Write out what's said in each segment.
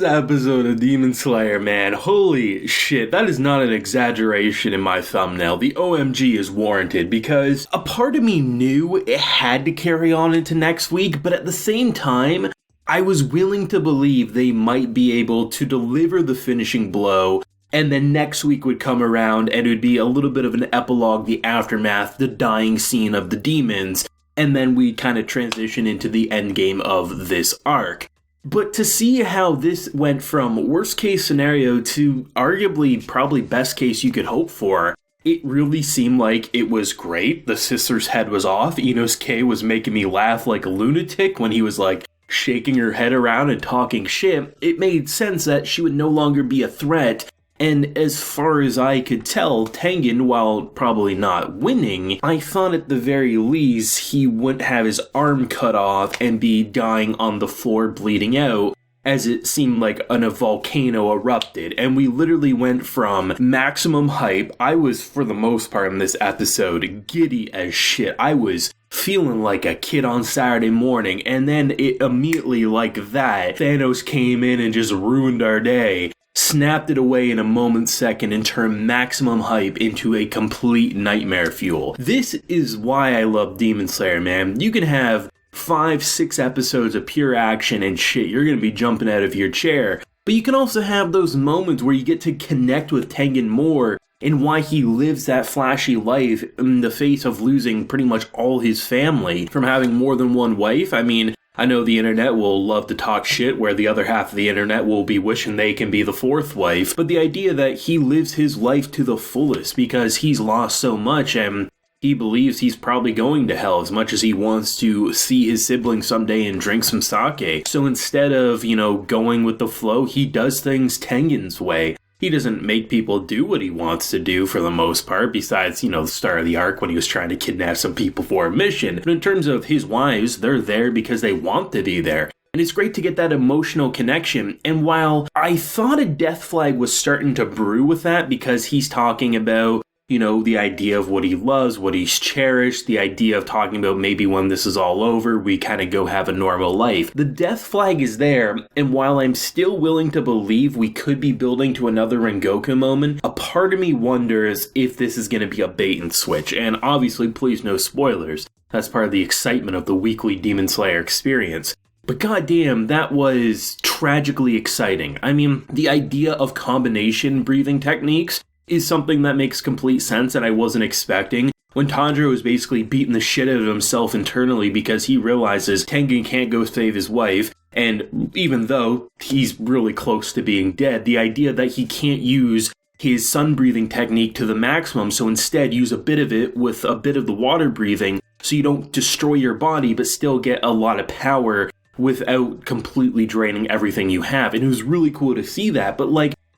This episode of Demon Slayer, man, holy shit, that is not an exaggeration in my thumbnail. The OMG is warranted because a part of me knew it had to carry on into next week, but at the same time, I was willing to believe they might be able to deliver the finishing blow, and then next week would come around and it would be a little bit of an epilogue, the aftermath, the dying scene of the demons, and then we'd kind of transition into the endgame of this arc. But to see how this went from worst case scenario to arguably probably best case you could hope for, it really seemed like it was great. The sister's head was off. Inosuke was making me laugh like a lunatic when he was like shaking her head around and talking shit. It made sense that she would no longer be a threat. And as far as I could tell, Tengen, while probably not winning, I thought at the very least he wouldn't have his arm cut off and be dying on the floor bleeding out, as it seemed like a volcano erupted. And we literally went from maximum hype. I was, for the most part in this episode, giddy as shit. I was feeling like a kid on Saturday morning, and then it immediately, like that, Thanos came in and just ruined our day. Snapped it away in a moment's second and turned maximum hype into a complete nightmare fuel. This is why I love Demon Slayer, man. You can have 5-6 episodes of pure action and shit, you're gonna be jumping out of your chair. But you can also have those moments where you get to connect with Tengen more and why he lives that flashy life in the face of losing pretty much all his family from having more than one wife. I mean, I know the internet will love to talk shit where the other half of the internet will be wishing they can be the fourth wife, but the idea that he lives his life to the fullest because he's lost so much and he believes he's probably going to hell as much as he wants to see his siblings someday and drink some sake. So instead of, going with the flow, he does things Tengen's way. He doesn't make people do what he wants to do for the most part, besides, the start of the arc when he was trying to kidnap some people for a mission. But in terms of his wives, they're there because they want to be there. And it's great to get that emotional connection. And while I thought a death flag was starting to brew with that because he's talking about, the idea of what he loves, what he's cherished, the idea of talking about maybe when this is all over, we kind of go have a normal life. The death flag is there, and while I'm still willing to believe we could be building to another Rengoku moment, a part of me wonders if this is going to be a bait and switch. And obviously, please no spoilers. That's part of the excitement of the weekly Demon Slayer experience. But goddamn, that was tragically exciting. I mean, the idea of combination breathing techniques is something that makes complete sense and I wasn't expecting. When Tanjiro was basically beating the shit out of himself internally because he realizes Tengen can't go save his wife, and even though he's really close to being dead, the idea that he can't use his sun breathing technique to the maximum, so instead use a bit of it with a bit of the water breathing so you don't destroy your body but still get a lot of power without completely draining everything you have. And it was really cool to see that, but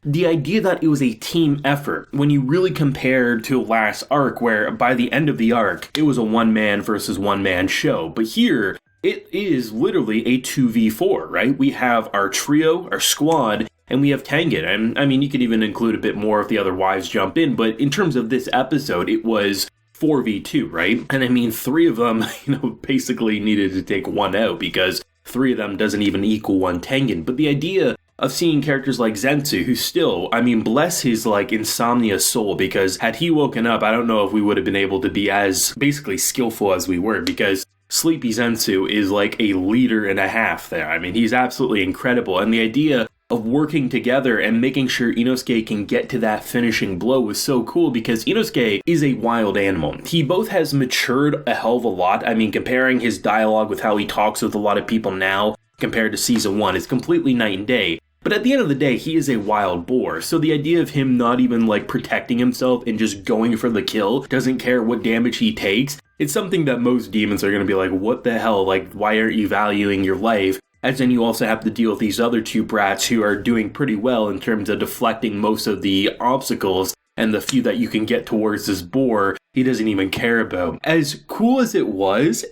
the idea that it was a team effort, when you really compared to last arc, where by the end of the arc, it was a one-man versus one-man show. But here, it is literally a 2v4, right? We have our trio, our squad, and we have Tengen. And I mean, you could even include a bit more if the other wives jump in, but in terms of this episode, it was 4v2, right? And I mean, 3 of them, basically needed to take one out because 3 of them doesn't even equal one Tengen. But the idea of seeing characters like Zensu, who still, bless his insomnia soul, because had he woken up, I don't know if we would have been able to be as basically skillful as we were, because Sleepy Zensu is like a leader and a half there. I mean, he's absolutely incredible, and the idea of working together and making sure Inosuke can get to that finishing blow was so cool because Inosuke is a wild animal. He both has matured a hell of a lot. I mean, comparing his dialogue with how he talks with a lot of people now compared to season 1 is completely night and day. But at the end of the day, he is a wild boar, so the idea of him not even protecting himself and just going for the kill, doesn't care what damage he takes, it's something that most demons are going to be like, what the hell, why aren't you valuing your life? As then you also have to deal with these other 2 brats who are doing pretty well in terms of deflecting most of the obstacles, and the few that you can get towards this boar he doesn't even care about. As cool as it was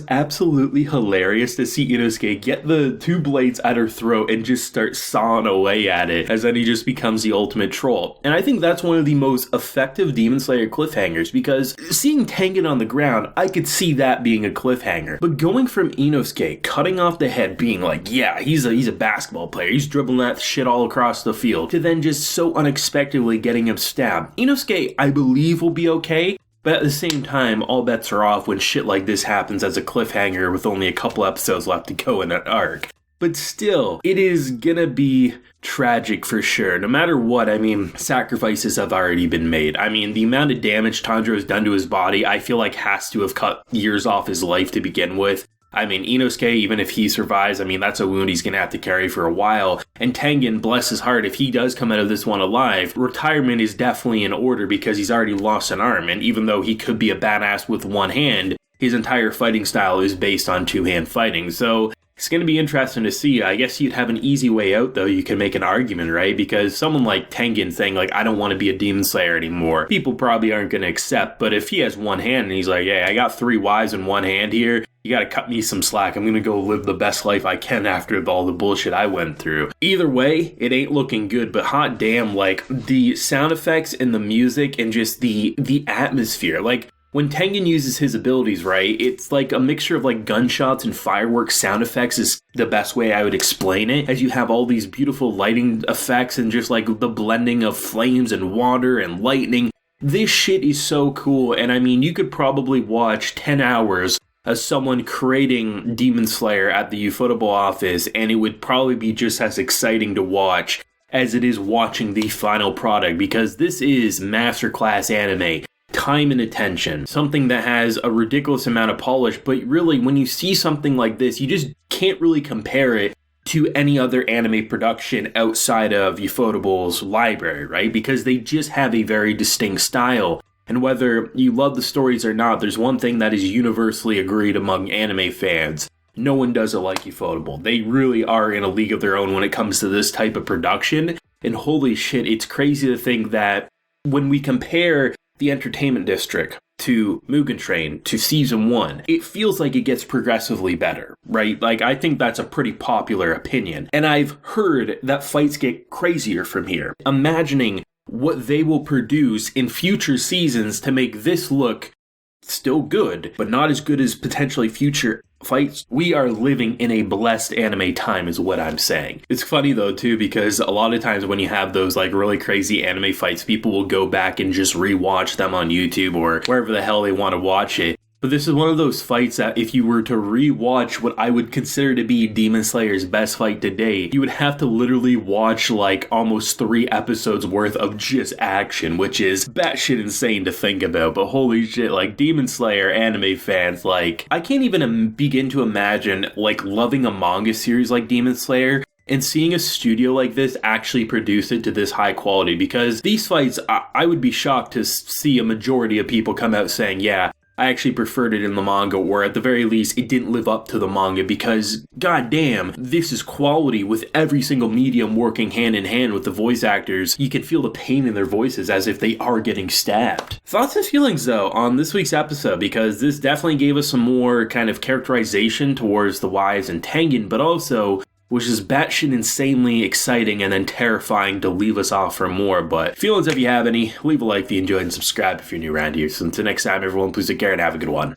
absolutely hilarious to see Inosuke get the 2 blades at her throat and just start sawing away at it, as then he just becomes the ultimate troll. And I think that's one of the most effective Demon Slayer cliffhangers, because seeing Tengen on the ground, I could see that being a cliffhanger. But going from Inosuke cutting off the head, being like, yeah, he's a basketball player, he's dribbling that shit all across the field, to then just so unexpectedly getting him stabbed. Inosuke, I believe, will be okay. But at the same time, all bets are off when shit like this happens as a cliffhanger with only a couple episodes left to go in an arc. But still, it is gonna be tragic for sure. No matter what, I mean, sacrifices have already been made. I mean, the amount of damage Tanjiro has done to his body, I feel like has to have cut years off his life to begin with. I mean, Inosuke, even if he survives, I mean, that's a wound he's going to have to carry for a while. And Tengen, bless his heart, if he does come out of this one alive, retirement is definitely in order because he's already lost an arm. And even though he could be a badass with one hand, his entire fighting style is based on two-hand fighting. So it's going to be interesting to see. I guess you'd have an easy way out, though. You can make an argument, right? Because someone like Tengen saying, like, I don't want to be a Demon Slayer anymore, people probably aren't going to accept. But if he has one hand and he's like, hey, I got 3 wives in one hand here, you gotta cut me some slack. I'm gonna go live the best life I can after all the bullshit I went through. Either way, it ain't looking good, but hot damn, like, the sound effects and the music and just the atmosphere. Like, when Tengen uses his abilities, right, it's like a mixture of like gunshots and fireworks sound effects is the best way I would explain it, as you have all these beautiful lighting effects and just like the blending of flames and water and lightning. This shit is so cool, and I mean, you could probably watch 10 hours as someone creating Demon Slayer at the Ufotable office, and it would probably be just as exciting to watch as it is watching the final product, because this is masterclass anime. Time and attention, something that has a ridiculous amount of polish, but really when you see something like this, you just can't really compare it to any other anime production outside of Ufotable's library, right? Because they just have a very distinct style. And whether you love the stories or not, there's one thing that is universally agreed among anime fans. No one does it like Ufotable. They really are in a league of their own when it comes to this type of production. And holy shit, it's crazy to think that when we compare the Entertainment District to Mugen Train to Season 1, it feels like it gets progressively better, right? Like, I think that's a pretty popular opinion. And I've heard that fights get crazier from here. Imagining what they will produce in future seasons to make this look still good, but not as good as potentially future fights. We are living in a blessed anime time is what I'm saying. It's funny though too, because a lot of times when you have those like really crazy anime fights, people will go back and just rewatch them on YouTube or wherever the hell they want to watch it. But this is one of those fights that if you were to rewatch what I would consider to be Demon Slayer's best fight to date, you would have to literally watch like almost 3 episodes worth of just action, which is batshit insane to think about. But holy shit, like Demon Slayer anime fans, like I can't even begin to imagine like loving a manga series like Demon Slayer and seeing a studio like this actually produce it to this high quality, because these fights, I would be shocked to see a majority of people come out saying, yeah, I actually preferred it in the manga, or at the very least, it didn't live up to the manga, because, goddamn, this is quality with every single medium working hand in hand with the voice actors. You can feel the pain in their voices as if they are getting stabbed. Thoughts and feelings, though, on this week's episode, because this definitely gave us some more kind of characterization towards the wives and Tengen, but also which is batshit insanely exciting and then terrifying to leave us off for more. But feelings, if you have any, leave a like if you enjoyed and subscribe if you're new around here. So until next time, everyone, please take care and have a good one.